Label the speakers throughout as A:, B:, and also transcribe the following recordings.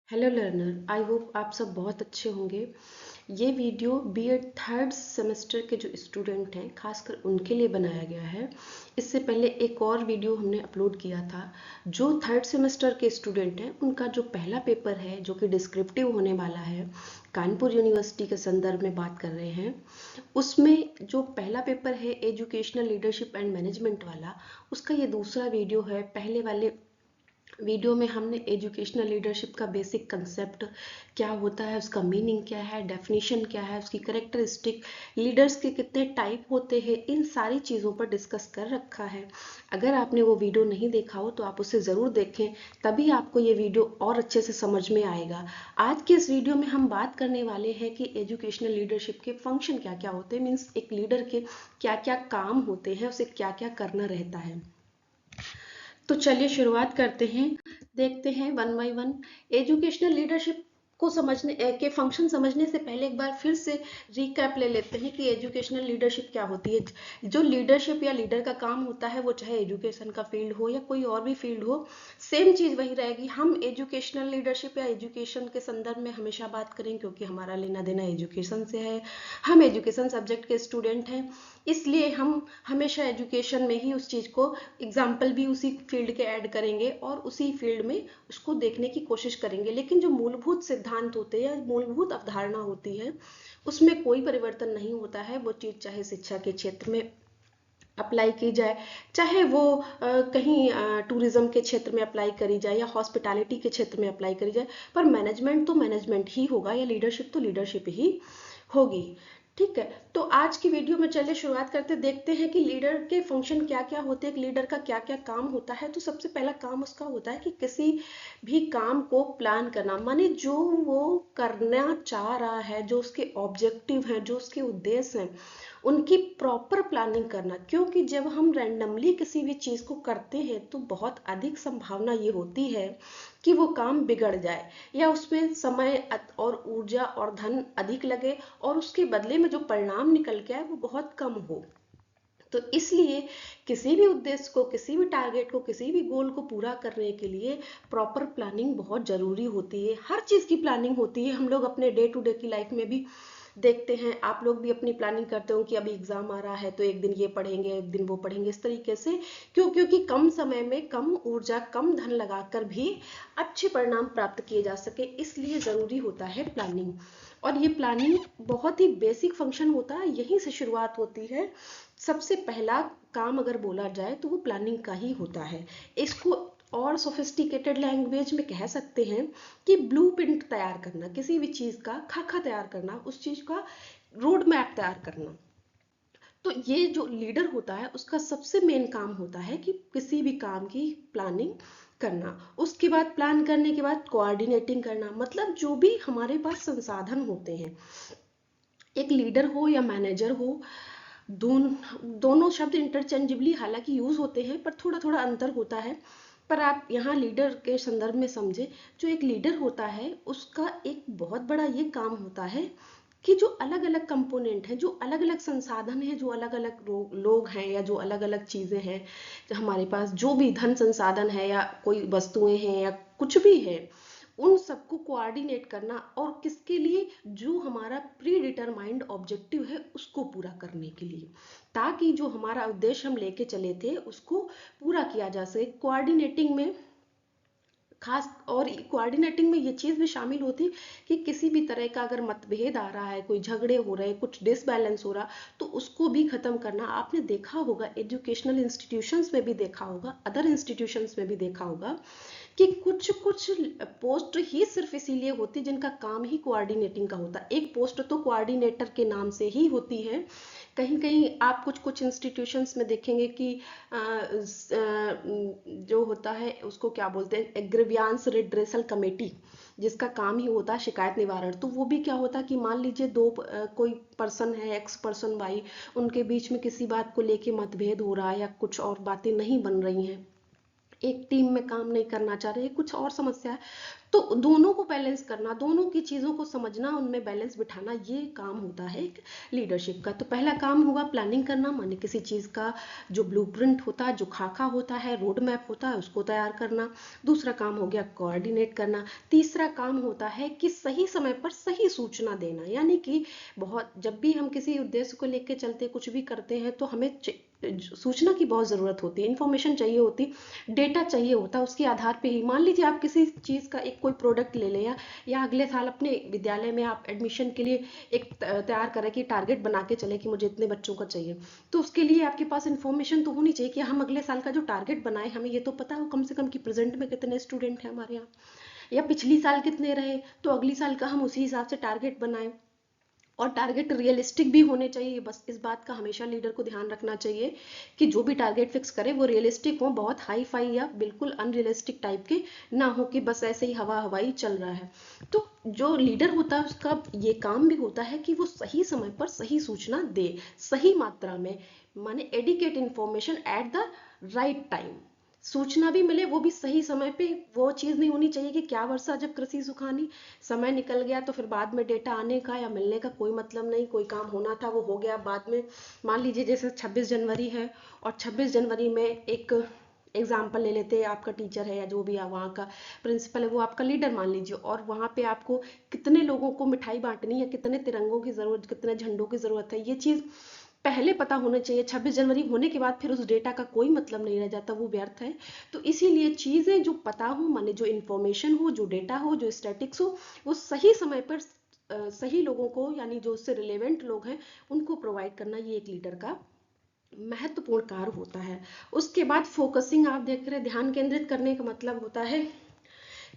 A: Hello learner, I hope आप सब बहुत अच्छे होंगे। ये वीडियो बीएड थर्ड सेमेस्टर के जो स्टूडेंट हैं खासकर उनके लिए बनाया गया है। इससे पहले एक और वीडियो हमने अपलोड किया था। जो थर्ड सेमेस्टर के स्टूडेंट हैं उनका जो पहला पेपर है जो कि डिस्क्रिप्टिव होने वाला है, कानपुर यूनिवर्सिटी के संदर्भ में बात कर रहे हैं। उसमें जो पहला पेपर है एजुकेशनल लीडरशिप एंड मैनेजमेंट वाला, उसका ये दूसरा वीडियो है। पहले वाले वीडियो में हमने एजुकेशनल लीडरशिप का बेसिक कंसेप्ट क्या होता है, उसका मीनिंग क्या है, डेफिनेशन क्या है, उसकी करेक्टरिस्टिक, लीडर्स के कितने टाइप होते हैं, इन सारी चीज़ों पर डिस्कस कर रखा है। अगर आपने वो वीडियो नहीं देखा हो तो आप उसे ज़रूर देखें, तभी आपको ये वीडियो और अच्छे से समझ में आएगा। आज के इस वीडियो में हम बात करने वाले हैं कि एजुकेशनल लीडरशिप के फंक्शन क्या क्या होते हैं, मीन्स एक लीडर के क्या क्या काम होते हैं, उसे क्या क्या करना रहता है। तो चलिए शुरुआत करते हैं, देखते हैं one by one. Educational leadership को समझने के फंक्शन समझने से पहले एक बार फिर से रिकैप ले लेते हैं कि एजुकेशनल लीडरशिप क्या होती है। जो लीडरशिप या लीडर का काम होता है वो चाहे एजुकेशन का फील्ड हो या कोई और भी फील्ड हो, सेम चीज़ वही रहेगी। हम एजुकेशनल लीडरशिप या एजुकेशन के संदर्भ में हमेशा बात करें क्योंकि हमारा लेना देना एजुकेशन से है। हम एजुकेशन सब्जेक्ट के स्टूडेंट हैं, इसलिए हम हमेशा एजुकेशन में ही उस चीज़ को एग्जाम्पल भी उसी फील्ड के ऐड करेंगे और उसी फील्ड में उसको देखने की कोशिश करेंगे। लेकिन जो मूलभूत सिद्धांत होते हैं या मूलभूत अवधारणा होती है उसमें कोई परिवर्तन नहीं होता है। वो चीज़ चाहे शिक्षा के क्षेत्र में अप्लाई की जाए, चाहे वो कहीं टूरिज्म के क्षेत्र में अप्लाई करी जाए या हॉस्पिटैलिटी के क्षेत्र में अप्लाई करी जाए, पर मैनेजमेंट तो मैनेजमेंट ही होगा या लीडरशिप तो लीडरशिप ही होगी। ठीक है, तो आज की वीडियो में चलिए शुरुआत करते देखते हैं कि लीडर के फंक्शन क्या क्या होते हैं, लीडर का क्या क्या काम होता है। तो सबसे पहला काम उसका होता है कि किसी भी काम को प्लान करना, माने जो वो करना चाह रहा है, जो उसके ऑब्जेक्टिव हैं, जो उसके उद्देश्य हैं, उनकी प्रॉपर प्लानिंग करना। क्योंकि जब हम रैंडमली किसी भी चीज़ को करते हैं तो बहुत अधिक संभावना ये होती है कि वो काम बिगड़ जाए या उसमें समय और ऊर्जा और धन अधिक लगे और उसके बदले में जो परिणाम निकल के आए वो बहुत कम हो। तो इसलिए किसी भी उद्देश्य को, किसी भी टारगेट को, किसी भी गोल को पूरा करने के लिए प्रॉपर प्लानिंग बहुत ज़रूरी होती है। हर चीज़ की प्लानिंग होती है। हम लोग अपने डे टू डे की लाइफ में भी देखते हैं, आप लोग भी अपनी प्लानिंग करते हो कि अभी एग्जाम आ रहा है तो एक दिन ये पढ़ेंगे, एक दिन वो पढ़ेंगे, इस तरीके से। क्यों? क्योंकि कम समय में कम ऊर्जा, कम धन लगाकर भी अच्छे परिणाम प्राप्त किए जा सके, इसलिए ज़रूरी होता है प्लानिंग। और ये प्लानिंग बहुत ही बेसिक फंक्शन होता है, यहीं से शुरुआत होती है। सबसे पहला काम अगर बोला जाए तो वो प्लानिंग का ही होता है। इसको और सोफिस्टिकेटेड लैंग्वेज में कह सकते हैं कि ब्लूप्रिंट तैयार करना, किसी भी चीज़ का खाका तैयार करना, उस चीज़ का रोड मैप तैयार करना। तो ये जो लीडर होता है उसका सबसे मेन काम होता है कि किसी भी काम की प्लानिंग करना। उसके बाद प्लान करने के बाद कोऑर्डिनेटिंग करना, मतलब जो भी हमारे पास संसाधन होते हैं, एक लीडर हो या मैनेजर हो, दोनों शब्द इंटरचेंजेबली हालांकि यूज होते हैं पर थोड़ा थोड़ा अंतर होता है। पर आप यहाँ लीडर के संदर्भ में समझे, जो एक लीडर होता है उसका एक बहुत बड़ा ये काम होता है कि जो अलग अलग कंपोनेंट हैं, जो अलग अलग संसाधन हैं, जो अलग अलग लोग हैं या जो अलग अलग चीज़ें हैं, जो हमारे पास जो भी धन संसाधन है या कोई वस्तुएं हैं या कुछ भी है, उन सबको कोऑर्डिनेट करना और किसके लिए, जो हमारा प्री डिटरमाइंड ऑब्जेक्टिव है उसको पूरा करने के लिए, ताकि जो हमारा उद्देश्य हम लेके चले थे उसको पूरा किया जा सके। कोऑर्डिनेटिंग में खास और कोऑर्डिनेटिंग में ये चीज़ भी शामिल होती है कि किसी भी तरह का अगर मतभेद आ रहा है, कोई झगड़े हो रहे हैं, कुछ डिसबैलेंस हो रहा, तो उसको भी खत्म करना। आपने देखा होगा एजुकेशनल इंस्टीट्यूशंस में भी देखा होगा, अदर इंस्टीट्यूशंस में भी देखा होगा कि कुछ कुछ पोस्ट ही सिर्फ इसीलिए होती जिनका काम ही कोऑर्डिनेटिंग का होता है। एक पोस्ट तो कोऑर्डिनेटर के नाम से ही होती है। कहीं कहीं आप कुछ कुछ इंस्टीट्यूशंस में देखेंगे कि जो होता है उसको क्या बोलते हैं, एग्रीवियांस रिड्रेसल कमेटी, जिसका काम ही होता है शिकायत निवारण। तो वो भी क्या होता है कि मान लीजिए दो कोई पर्सन है, एक्स पर्सन वाई, उनके बीच में किसी बात को लेके मतभेद हो रहा है या कुछ और बातें नहीं बन रही हैं, एक टीम में काम नहीं करना चाह रहे, कुछ और समस्या है, तो दोनों को बैलेंस करना, दोनों की चीज़ों को समझना, उनमें बैलेंस बिठाना, ये काम होता है एक लीडरशिप का। तो पहला काम हुआ प्लानिंग करना, माने किसी चीज़ का जो ब्लूप्रिंट होता है, जो खाका होता है, रोड मैप होता है, उसको तैयार करना। दूसरा काम हो गया कोऑर्डिनेट करना। तीसरा काम होता है कि सही समय पर सही सूचना देना, यानी कि बहुत जब भी हम किसी उद्देश्य को लेकर चलते, कुछ भी करते हैं, तो हमें सूचना की बहुत ज़रूरत होती है, इन्फॉर्मेशन चाहिए होती, डेटा चाहिए होता है। उसके आधार पे ही मान लीजिए आप किसी चीज़ का एक कोई प्रोडक्ट ले लें, या अगले साल अपने विद्यालय में आप एडमिशन के लिए एक तैयार करें कि टारगेट बना के चले कि मुझे इतने बच्चों का चाहिए। तो उसके लिए आपके पास इन्फॉर्मेशन तो होनी चाहिए कि हम अगले साल का जो टारगेट बनाए, हमें ये तो पता हो कम से कम कि प्रेजेंट में कितने स्टूडेंट हैं हमारे यहाँ, या पिछली साल कितने रहे, तो अगली साल का हम उसी हिसाब से टारगेट बनाएं। और टारगेट रियलिस्टिक भी होने चाहिए, बस इस बात का हमेशा लीडर को ध्यान रखना चाहिए कि जो भी टारगेट फिक्स करे वो रियलिस्टिक हो, बहुत हाई फाई या बिल्कुल अनरियलिस्टिक टाइप के ना हो कि बस ऐसे ही हवा हवाई चल रहा है। तो जो लीडर होता है उसका ये काम भी होता है कि वो सही समय पर सही सूचना दे, सही मात्रा में, माने adequate information at the right time. सूचना भी मिले, वो भी सही समय पे। वो चीज़ नहीं होनी चाहिए कि क्या वर्षा जब कृषि सुखानी, समय निकल गया तो फिर बाद में डेटा आने का या मिलने का कोई मतलब नहीं, कोई काम होना था वो हो गया बाद में। मान लीजिए जैसे 26 जनवरी है, और 26 जनवरी में एक एग्जाम्पल ले लेते हैं, आपका टीचर है या जो भी है वहाँ का प्रिंसिपल है, वो आपका लीडर मान लीजिए, और वहाँ पे आपको कितने लोगों को मिठाई बांटनी है, कितने तिरंगों की ज़रूरत, कितने झंडों की ज़रूरत है, ये चीज़ पहले पता होना चाहिए। 26 जनवरी होने के बाद फिर उस डेटा का कोई मतलब नहीं रह जाता, वो व्यर्थ है। तो इसीलिए चीज़ें जो पता हो, माने जो इन्फॉर्मेशन हो, जो डेटा हो, जो स्टैटिक्स हो, वो सही समय पर सही लोगों को, यानी जो उससे रिलेवेंट लोग हैं, उनको प्रोवाइड करना, ये एक लीडर का महत्वपूर्ण कार्य होता है। उसके बाद फोकसिंग, आप देख रहे हैं, ध्यान केंद्रित करने का मतलब होता है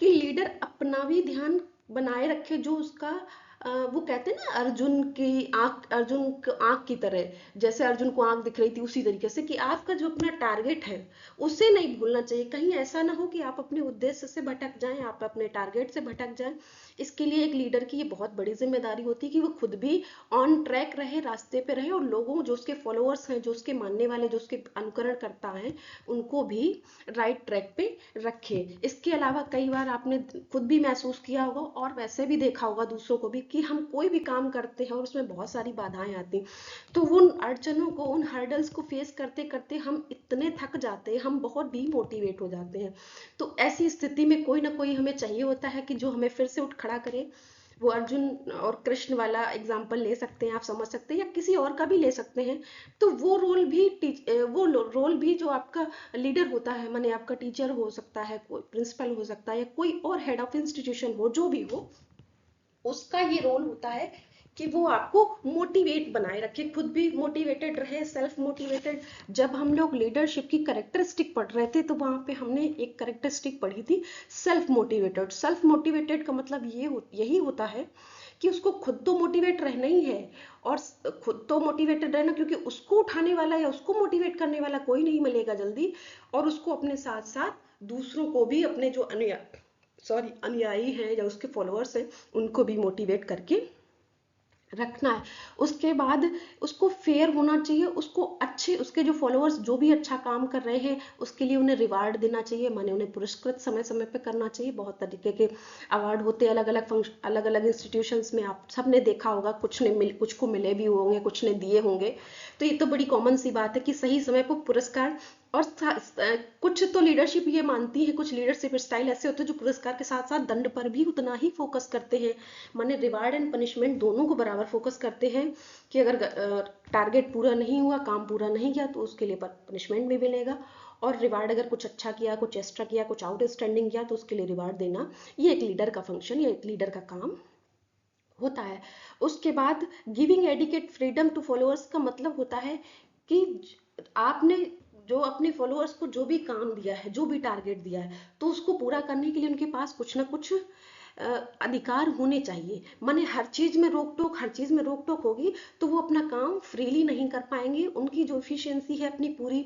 A: कि लीडर अपना भी ध्यान बनाए रखे, जो उसका वो कहते हैं ना, अर्जुन की आंख, अर्जुन की आंख की तरह, जैसे अर्जुन को आंख दिख रही थी उसी तरीके से, कि आपका जो अपना टारगेट है उसे नहीं भूलना चाहिए। कहीं ऐसा ना हो कि आप अपने उद्देश्य से भटक जाएं, आप अपने टारगेट से भटक जाएं। इसके लिए एक लीडर की ये बहुत बड़ी जिम्मेदारी होती है कि वो खुद भी ऑन ट्रैक रहे, रास्ते पे रहे, और लोगों, जो उसके फॉलोअर्स हैं, जो उसके मानने वाले, जो उसके अनुकरण करता है, उनको भी राइट ट्रैक पे रखे। इसके अलावा कई बार आपने खुद भी महसूस किया होगा, और वैसे भी देखा होगा दूसरों को भी, कि हम कोई भी काम करते हैं और उसमें बहुत सारी बाधाएं आती, तो वो उन अड़चनों को, उन हर्डल्स को फेस करते करते हम इतने थक जाते हैं, हम बहुत डीमोटिवेट हो जाते हैं। तो ऐसी स्थिति में कोई ना कोई हमें चाहिए होता है कि जो हमें फिर से उठ खड़ा करे। वो अर्जुन और कृष्ण वाला एग्जाम्पल ले सकते हैं, आप समझ सकते हैं, या किसी और का भी ले सकते हैं। तो वो रोल भी रोल भी जो आपका लीडर होता है, माने आपका टीचर हो सकता है, कोई प्रिंसिपल हो सकता है, या कोई और हेड ऑफ इंस्टीट्यूशन हो, जो भी हो, उसका ये रोल होता है कि वो आपको मोटिवेट बनाए रखे, खुद भी मोटिवेटेड रहे, सेल्फ मोटिवेटेड। जब हम लोग लीडरशिप की करेक्टरिस्टिक पढ़ रहे थे, तो वहां पे हमने एक करेक्टरिस्टिक पढ़ी थी, सेल्फ मोटिवेटेड। सेल्फ मोटिवेटेड का मतलब यही होता है कि उसको खुद तो मोटिवेट रहना ही है, और खुद तो मोटिवेटेड रहना, क्योंकि उसको उठाने वाला या उसको मोटिवेट करने वाला कोई नहीं मिलेगा जल्दी, और उसको अपने साथ साथ दूसरों को भी, अपने जो अनुयायी हैं या उसके फॉलोअर्स हैं, उनको भी मोटिवेट करके रखना है। उसके बाद उसको फेयर होना चाहिए, उसको अच्छे, उसके जो फॉलोअर्स जो भी अच्छा काम कर रहे हैं उसके लिए उन्हें रिवार्ड देना चाहिए, माने उन्हें पुरस्कृत समय समय पे करना चाहिए। बहुत तरीके के अवार्ड होते हैं अलग अलग फंक्शन, अलग अलग इंस्टीट्यूशंस में, आप सबने देखा होगा, कुछ को मिले भी होंगे, कुछ ने दिए होंगे। तो ये तो बड़ी कॉमन सी बात है कि सही समय पर पुरस्कार। और कुछ तो लीडरशिप ये मानती है, कुछ लीडरशिप स्टाइल ऐसे होते हैं जो पुरस्कार के साथ साथ दंड पर भी उतना ही फोकस करते हैं, माने रिवार्ड एंड पनिशमेंट दोनों को बराबर फोकस करते हैं, कि अगर टारगेट पूरा नहीं हुआ, काम पूरा नहीं किया, तो उसके लिए पनिशमेंट भी मिलेगा, और रिवार्ड अगर कुछ अच्छा किया, कुछ एक्स्ट्रा किया, कुछ आउटस्टैंडिंग किया, तो उसके लिए रिवार्ड देना, ये एक लीडर का फंक्शन या एक लीडर का काम होता है। उसके बाद giving adequate freedom to followers का मतलब होता है कि आपने जो अपने फॉलोअर्स को जो भी काम दिया है, जो भी टारगेट दिया है, तो उसको पूरा करने के लिए उनके पास कुछ ना कुछ अधिकार होने चाहिए। माने हर चीज में रोक टोक होगी तो वो अपना काम फ्रीली नहीं कर पाएंगे। उनकी जो एफिशिएंसी है, अपनी पूरी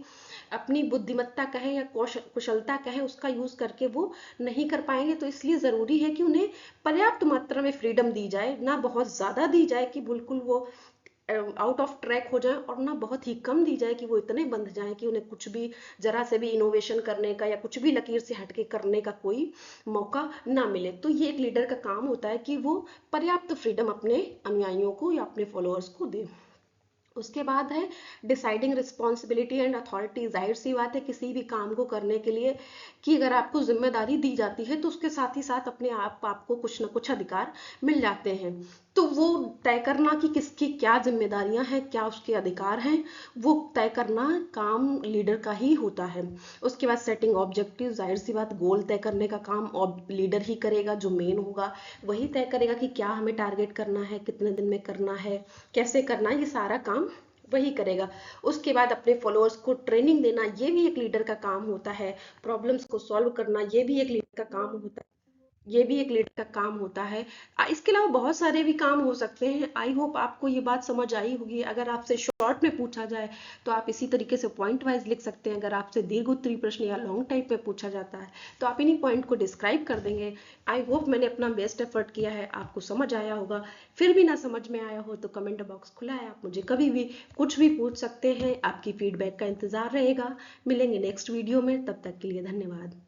A: अपनी बुद्धिमत्ता कहे या कुशलता कहे, उसका यूज करके वो नहीं कर पाएंगे। तो इसलिए जरूरी है कि उन्हें पर्याप्त मात्रा में फ्रीडम दी जाए, ना बहुत ज्यादा दी जाए कि बिल्कुल वो आउट ऑफ ट्रैक हो जाएं और ना बहुत ही कम दी जाए कि वो इतने बंध जाएं कि उन्हें कुछ भी जरा से भी इनोवेशन करने का या कुछ भी लकीर से हटके करने का कोई मौका ना मिले। तो ये एक लीडर का काम होता है कि वो पर्याप्त फ्रीडम अपने अनुयायियों को या अपने फॉलोअर्स को दे। उसके बाद है डिसाइडिंग रिस्पॉन्सिबिलिटी एंड अथॉरिटी। जाहिर सी बात है किसी भी काम को करने के लिए कि अगर आपको जिम्मेदारी दी जाती है तो उसके साथ ही साथ अपने आप आपको कुछ ना कुछ अधिकार मिल जाते हैं। तो वो तय करना कि किसकी क्या जिम्मेदारियां हैं, क्या उसके अधिकार हैं, वो तय करना काम लीडर का ही होता है। उसके बाद सेटिंग ऑब्जेक्टिव। जाहिर सी बात गोल तय करने का काम लीडर ही करेगा, जो मेन होगा वही तय करेगा कि क्या हमें टारगेट करना है, कितने दिन में करना है, कैसे करना है, ये सारा काम वही करेगा। उसके बाद अपने फॉलोअर्स को ट्रेनिंग देना, ये भी एक लीडर का काम होता है। प्रॉब्लम्स को सॉल्व करना, ये भी एक लीडर का काम होता है। ये भी एक लीडर का काम होता है। इसके अलावा बहुत सारे भी काम हो सकते हैं। आई होप आपको ये बात समझ आई होगी। अगर आपसे शॉर्ट में पूछा जाए तो आप इसी तरीके से पॉइंट वाइज लिख सकते हैं। अगर आपसे दीर्घ उत्तरीय प्रश्न या लॉन्ग टाइप में पूछा जाता है तो आप इन्हीं पॉइंट को डिस्क्राइब कर देंगे। आई होप मैंने अपना बेस्ट एफर्ट किया है, आपको समझ आया होगा। फिर भी ना समझ में आया हो तो कमेंट बॉक्स खुला है, आप मुझे कभी भी कुछ भी पूछ सकते हैं। आपकी फीडबैक का इंतजार रहेगा। मिलेंगे नेक्स्ट वीडियो में, तब तक के लिए धन्यवाद।